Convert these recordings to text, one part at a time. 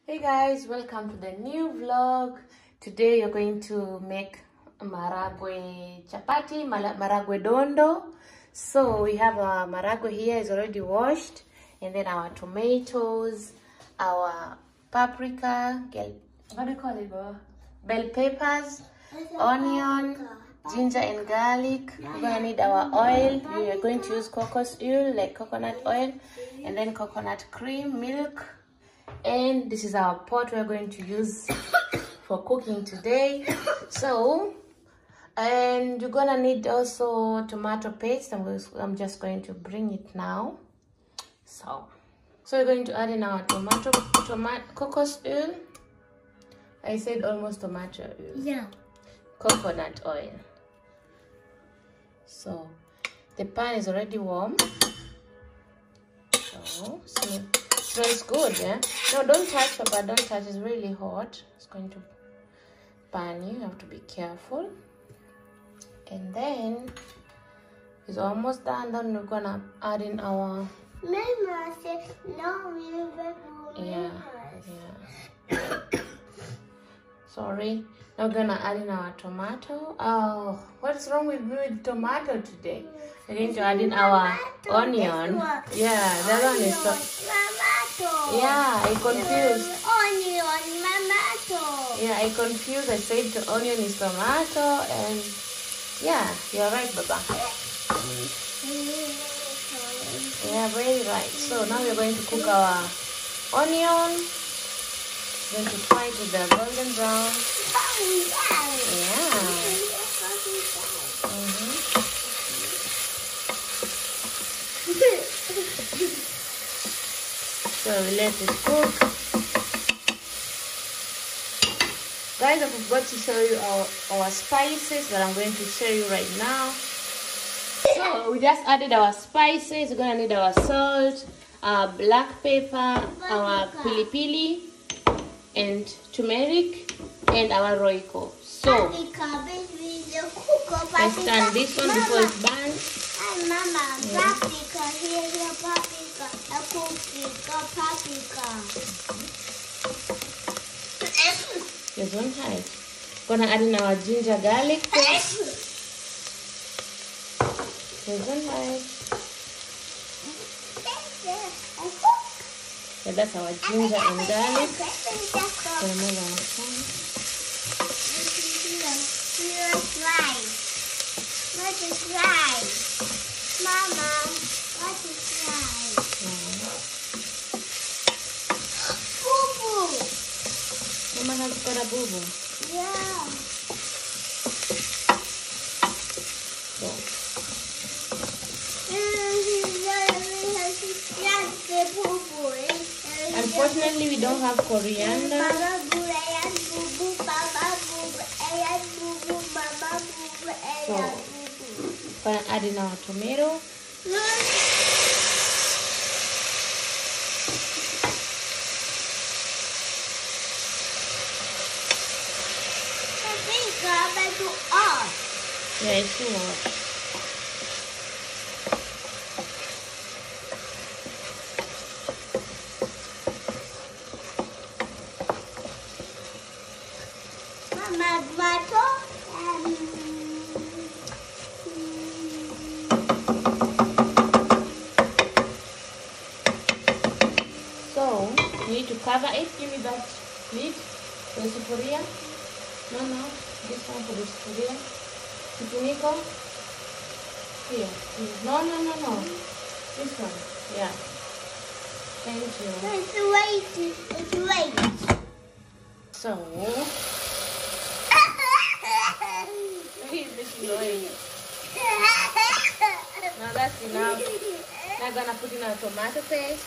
Hey guys, welcome to the new vlog. Today you're going to make maharagwe chapati, maharagwe dondo. So we have our maharagwe here, is already washed, and then our tomatoes, our paprika, what do you call it, bro? Bell peppers, onion, ginger and garlic. We're gonna need our oil. We are going to use oil, like coconut oil, and then coconut cream, milk. And this is our pot we're going to use for cooking today. So, and you're gonna need also tomato paste. I'm just going to bring it now. So we're going to add in our coconut oil. I said almost tomato oil. Yeah. Coconut oil. So the pan is already warm. So smells good, yeah? No, don't touch, Papa, don't touch. It's really hot. It's going to burn you. You have to be careful. And then it's almost done. Then we're gonna add in our sorry. Now we're gonna add in our tomato. Oh, what's wrong with me with tomato today? We're going to add in our onion. Yeah, that one is yeah, I confused. Onion, tomato. Yeah, I confused. I said the onion is tomato, and yeah, you're right, Baba. Yeah, very right. So now we're going to cook our onion. We're going to fry it with the golden brown. Yeah. So we let it cook. Guys, I forgot to show you our spices that I'm going to show you right now. So we just added our spices. We're gonna need our salt, our black pepper, our pili pili, and turmeric, and our roiko. So I stand this one before it's burnt. Mama, paprika, here, paprika, paprika. There's one hide. Gonna add in our ginger garlic paste. There's one hide. So that's our ginger and garlic. Gonna move our pan. What is rice? Mama, what is rice? Boo-boo. Mama has got a boo-boo. Yeah. Unfortunately, we don't have coriander. So, gonna add in our tomato. Yeah, it's too hot. So, you need to cover it. Give me that lid for the sufuria. No, this one for the sufuria. Kifuniko. Here. No. This one. Yeah. Thank you. It's wait. So, he's making noise. Now that's enough. Now I'm gonna put in our tomato paste.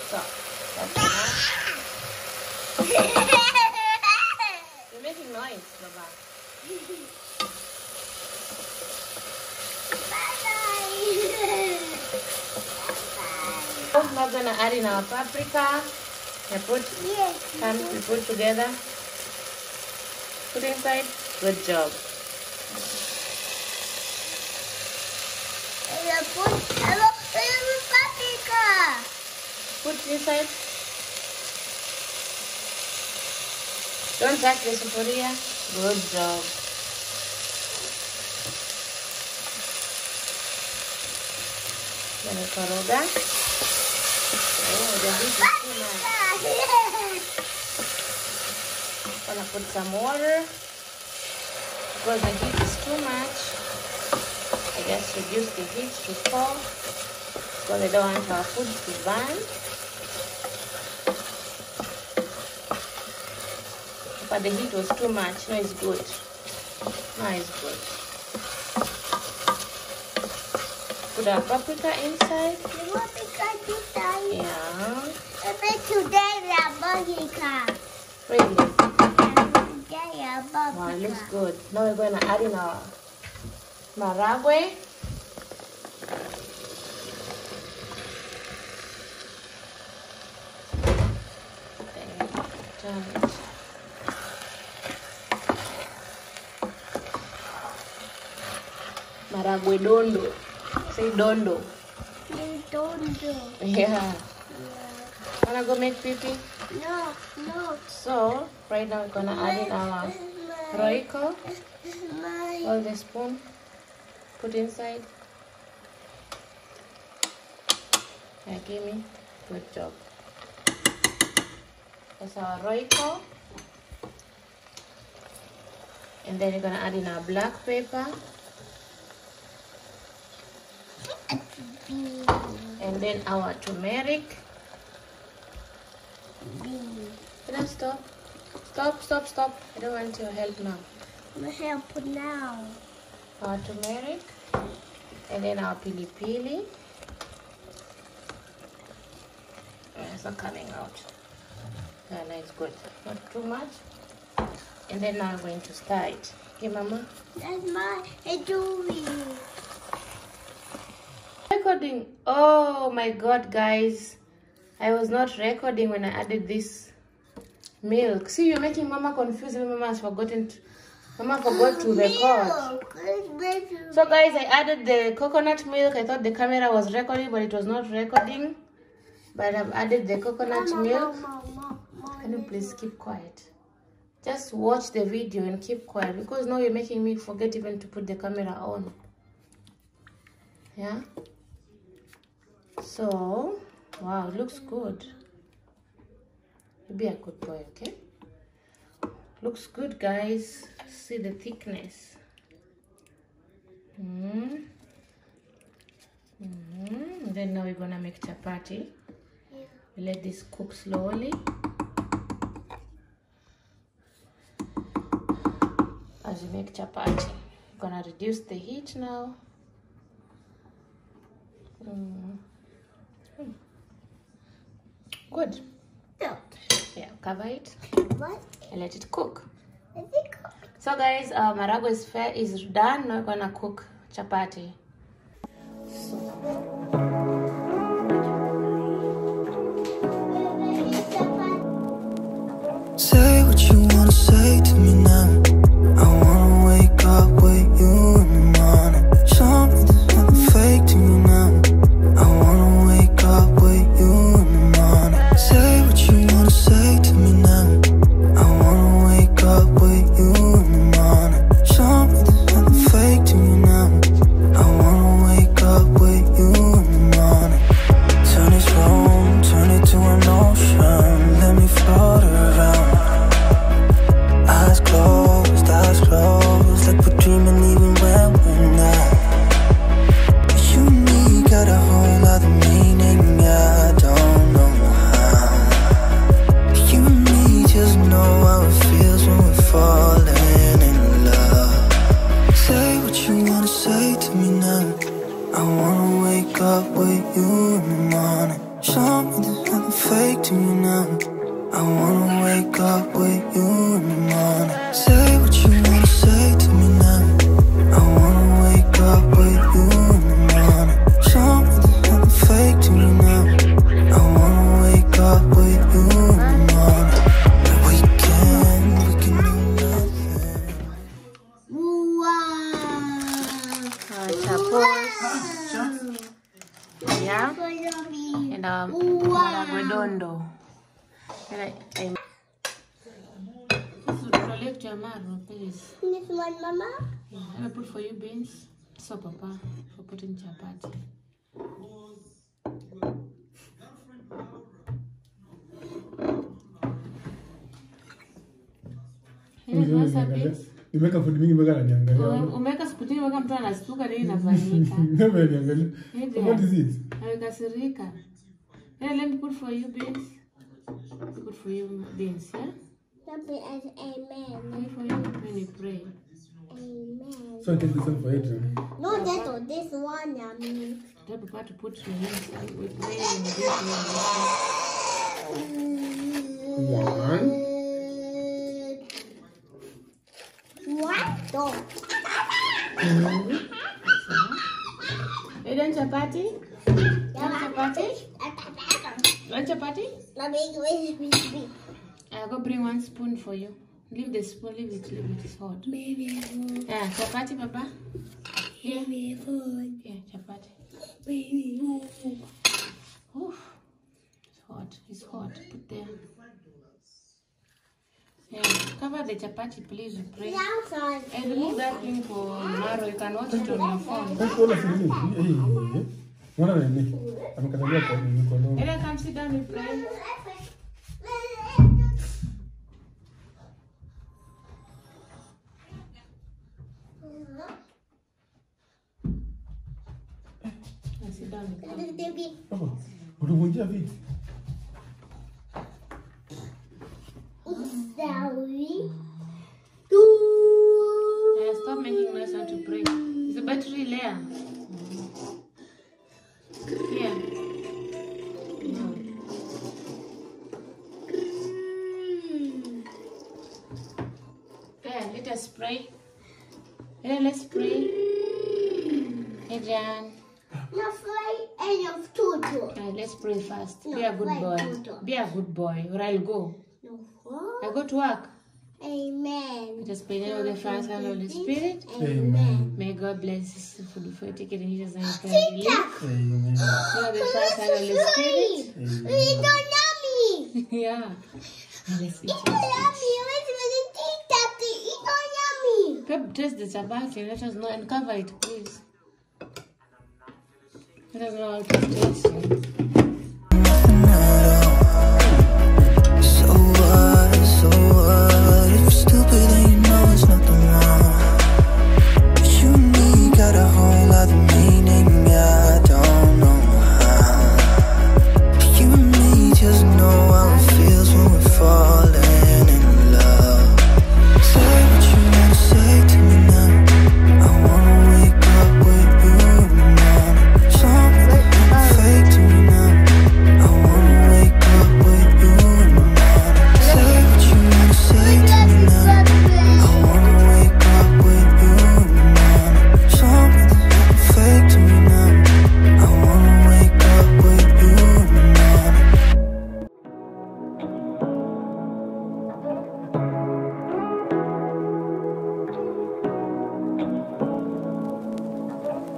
So, that's enough. You're making noise, Baba. Now we're gonna add in our paprika. We put together. Put inside. Good job. Paprika. Put inside. Don't touch the sufuria. Good job. Then koroga. Oh, the heat is too much. I'm gonna put some water because the heat is too much. I just reduce the heat to 4 because I don't want our food to burn. But the heat was too much. Now it's good. Now it's good. Put our paprika inside. You want paprika inside? Yeah. Today the paprika. Really? Today the paprika. Wow, it looks good. Now we're going to add in our maharagwe. Then turn it. Maharagwe dondo. Say dondo. Dondo. Yeah. Wanna go make pipi? No, no. So, right now we're gonna add in our roiko. Hold the spoon. Put inside. Yeah, give me. Good job. That's our roiko. And then you're gonna add in our black pepper. And then our turmeric. Can I stop? Stop. I don't want your help now. My help now. Our turmeric. And then our pili pili. It's not coming out. Yeah, no, it's good. Not too much. And then now I'm going to stir it. Okay, Mama? That's my doing. Recording. Oh my God, guys. I was not recording when I added this milk. See, you're making Mama confused. Mama forgot to record. So guys, I added the coconut milk. I thought the camera was recording, but it was not recording. But I've added the coconut milk. Can you please keep quiet? Just watch the video and keep quiet, because now you're making me forget even to put the camera on. Yeah. So, wow, it looks good. Be a good boy, okay? Looks good, guys. See the thickness. Then now we're gonna make chapati. We let this cook slowly. As we make chapati, we're gonna reduce the heat now. Good. Yeah, cover it. What? And let it cook. Is it cooked? So guys, maharagwe is done. Now we're gonna cook chapati. Say what you wanna say to me now. I wanna wake up with you in the morning. Show me there's nothing fake to me now. I wanna wake up with you in the morning. Say what you wanna say to me now. I wanna wake up with you in the morning. Show me there's nothing fake to me now. I wanna wake up with you in the morning. Turn this room, turn it to an ocean. Let me float around. Eyes closed, like we're dreaming even when we're not. You and me got a whole other meaning, I don't know how. You and me just know how it feels when we're falling in love. Say what you wanna say to me now. I wanna wake up with you in the morning. Show me there's nothing fake to me now. I wanna wake up with you in the morning. Say what you wanna say to me now. I wanna wake up with you in the morning. Show me there's nothing fake to me now. I wanna wake up with you in the morning. We can do nothing. Wow. Chapos. Yeah. And maharagwe dondo. And your marrow, please. This one, Mama. Yeah, I will put for you beans. So, Papa, for putting chapati. Nimeka food mingi mpaka ananiangalia. Umeweka sputini mpaka mtu anastuka nini inafanyika. Never ananiangalia. What is it? Amekasirika. Yeah, let me put for you beans. Put for you beans, yeah? Amen. Pray for you when you pray. Amen. So I take this one for it. No, that's this one, Yummy. Tell Papa to put your hands and we pray and we do One. What? Don't. You done chapati? Chapati? Want chapati? I'll go bring 1 spoon for you. Leave the spoon, leave it, it's hot. Baby food. Yeah, chapati, Papa. Here. Baby food. Yeah, chapati. Baby food. Oof. It's hot. Put there. Yeah, cover the chapati, please. We pray. And remove that thing for tomorrow. You can watch it on your phone. Ella, come sit down and pray. Sit down and pray. Yeah, stop making noise and to pray. It's a battery layer. Here. Yeah, let us pray. Yeah, let's pray. Adrian. Let's pray first. Be a good boy. Be a good boy, or I'll go. I go to work. Amen. Let us pray in the name of the Father and Holy Spirit. Amen. May God bless this food before you take it in Jesus' name. Amen. In the name of the Father and Holy Spirit. It's so yummy. Yeah. Let's eat It's so yummy. It's so yummy. Pep, taste the chapati. Let us know and cover it, please. Let us know how to taste it.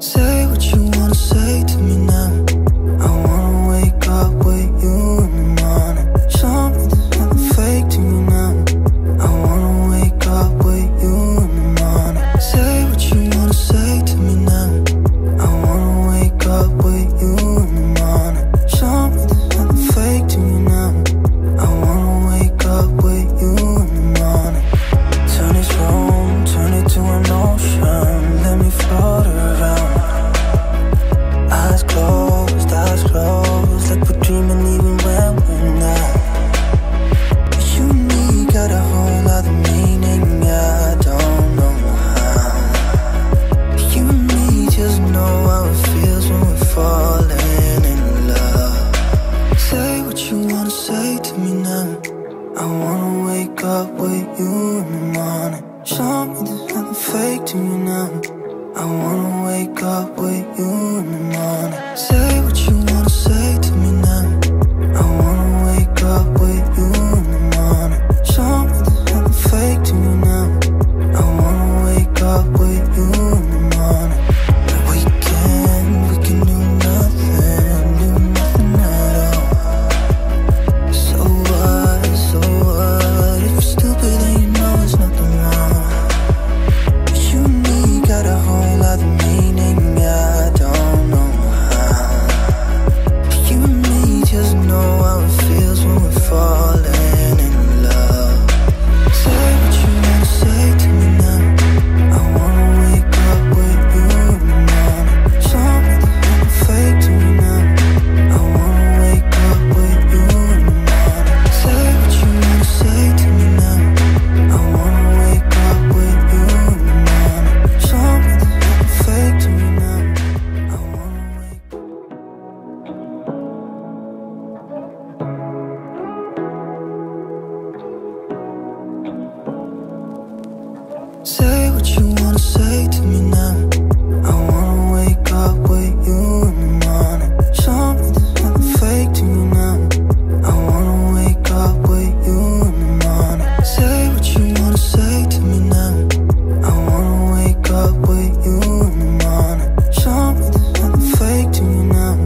Say what you wanna say to me now. I wanna wake up with you in the morning. Show me there's nothing fake to me now. I wanna wake up with you in the morning. Say what you wanna say to me now. I wanna wake up with you in the morning. Show me there's nothing fake to me now. I wanna wake up with you in the morning. Turn this room, turn it to an ocean. Let me float around. Eyes closed, like we're dreaming even when we're not. You and me got a whole other meaning, I don't know how. You and me just know how it feels when we're falling in love. Say what you wanna say to me now. I wanna wake up with you in the morning. Show me there's nothing fake to me now. I wanna wake up with you in the morning. Say what you wanna say to me now. I wanna wake up with you in the morning. Show me there's nothing fake to me now. I wanna wake up with you in the morning. We can do nothing at all. So what, if you're stupid then you know it's nothing wrong. Say what you wanna say to me now. I wanna wake up with you in the morning. Show me there's nothing fake to you now. I wanna wake up with you in the morning. Say what you wanna say to me now. I wanna wake up with you in the morning. Show me there's nothing fake to you now.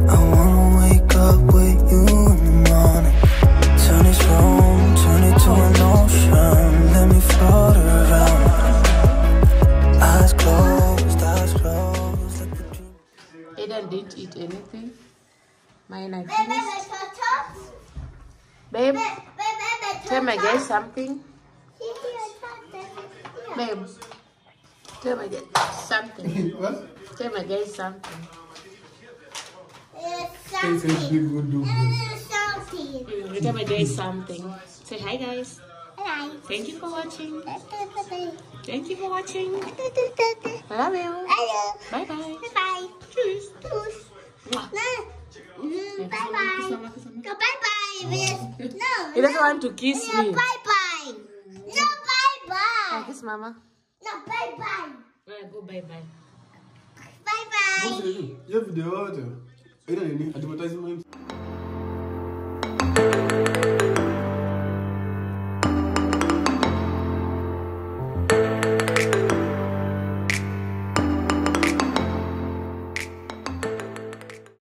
I wanna wake up with you in the morning. Turn this room, turn it to an ocean. Let me float around. Eyes closed, eyes closed. Like the dream. Aiden didn't eat anything. Mine I Baby, finished. baby, Babe, tell my guys something. Babe, tell my guys something. What? Tell my guys something. Say big good do. Tell my guys something. Say hi guys. Hi. Thank you for watching. Thank you for watching. I love you. Hello. Bye bye. Bye. Tschüss. Tschüss. Mwah. Bye bye. No, bye bye. No. He doesn't want to kiss No, me. bye bye. No, bye bye. Kiss mama. No, bye bye. Go bye bye. Bye bye. What's the name? Your video out there. I don't know. Advertisement.